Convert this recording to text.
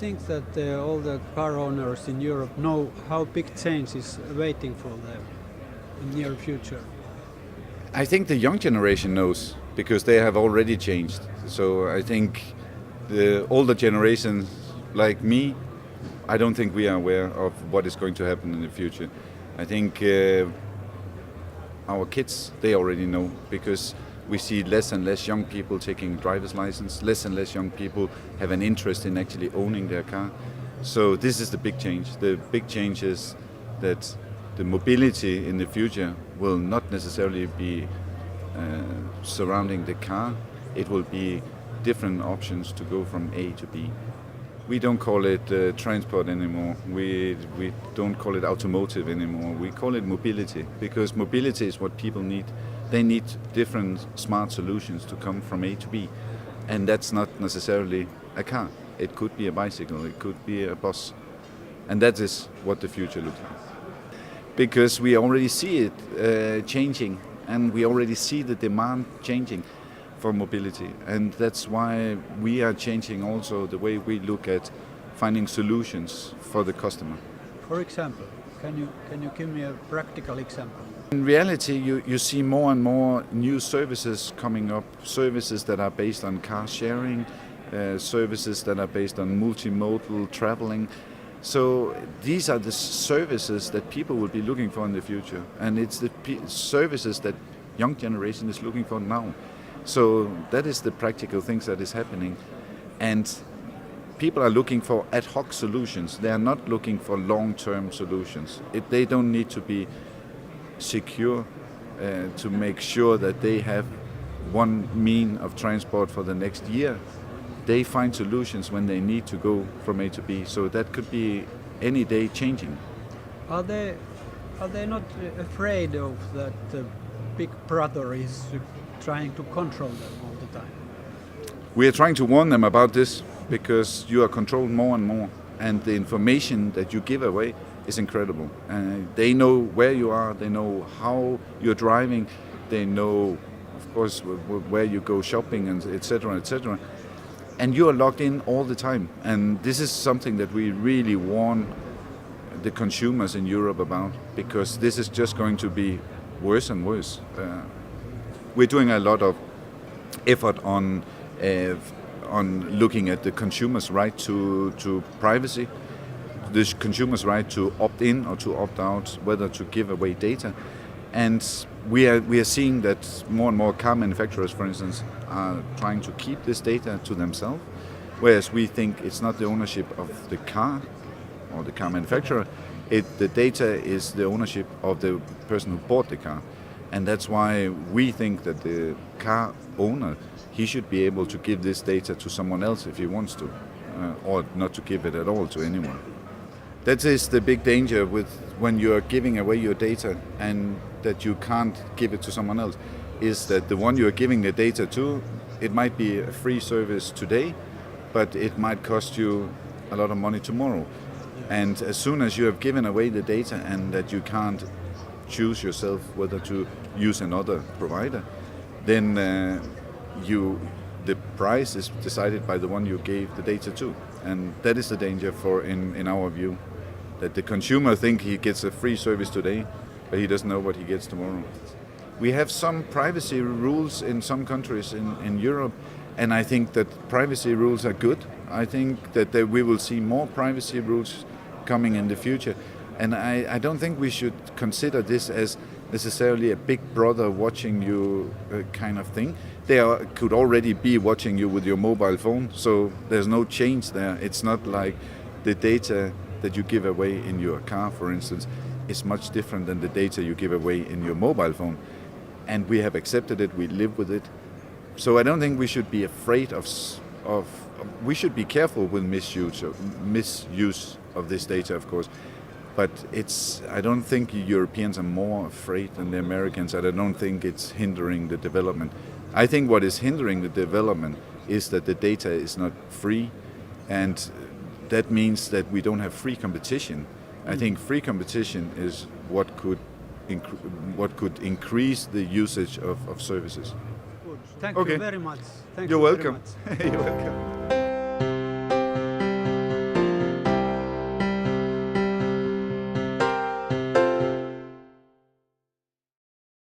think that all the car owners in Europe know how big change is waiting for them in the near future? I think the young generation knows because they have already changed. So I think the older generations like me, I don't think we are aware of what is going to happen in the future. I think our kids, they already know because we see less and less young people taking driver's license, less and less young people have an interest in actually owning their car. So this is the big change. The big change is that the mobility in the future will not necessarily be surrounding the car. It will be different options to go from A to B. We don't call it transport anymore. We don't call it automotive anymore. We call it mobility because mobility is what people need. They need different smart solutions to come from A to B. And that's not necessarily a car. It could be a bicycle, it could be a bus. And that is what the future looks like. Because we already see it changing and we already see the demand changing for mobility. And that's why we are changing also the way we look at finding solutions for the customer. For example, can you give me a practical example? In reality, you see more and more new services coming up, services that are based on car sharing, services that are based on multimodal traveling. So these are the services that people will be looking for in the future. And it's the services that young generation is looking for now. So that is the practical things that is happening. And people are looking for ad hoc solutions. They are not looking for long-term solutions. They don't need to be secure to make sure that they have one mean of transport for the next year. They find solutions when they need to go from A to B. So that could be any day changing. Are they not afraid of that the big brother is trying to control them all the time? We are trying to warn them about this because you are controlled more and more, and the information that you give away is incredible. They know where you are, they know how you're driving, they know, of course, where you go shopping, and etc., etc. And you are logged in all the time. And this is something that we really warn the consumers in Europe about, because this is just going to be worse and worse. We're doing a lot of effort on looking at the consumer's right to privacy, the consumer's right to opt in or to opt out, whether to give away data. And we are seeing that more and more car manufacturers, for instance, are trying to keep this data to themselves, whereas we think it's not the ownership of the car or the car manufacturer. The data is the ownership of the person who bought the car. And that's why we think that the car owner, he should be able to give this data to someone else if he wants to, or not to give it at all to anyone. That is the big danger with when you are giving away your data and that you can't give it to someone else, is that the one you are giving the data to, it might be a free service today, but it might cost you a lot of money tomorrow. And as soon as you have given away the data and that you can't choose yourself whether to use another provider, then the price is decided by the one you gave the data to. And that is the danger in our view, that the consumer think he gets a free service today, but he doesn't know what he gets tomorrow. We have some privacy rules in some countries in Europe, and I think that privacy rules are good. I think that we will see more privacy rules coming in the future. And I don't think we should consider this as necessarily a big brother watching you kind of thing. They could already be watching you with your mobile phone, so there's no change there. It's not like the data that you give away in your car, for instance, is much different than the data you give away in your mobile phone. And we have accepted it, we live with it. So I don't think we should be afraid of we should be careful with misuse of this data, of course. But I don't think Europeans are more afraid than the Americans, and I don't think it's hindering the development. I think what is hindering the development is that the data is not free, and that means that we don't have free competition. I think free competition is what could increase the usage of services. Good. Thank you very much. You're welcome. You're welcome.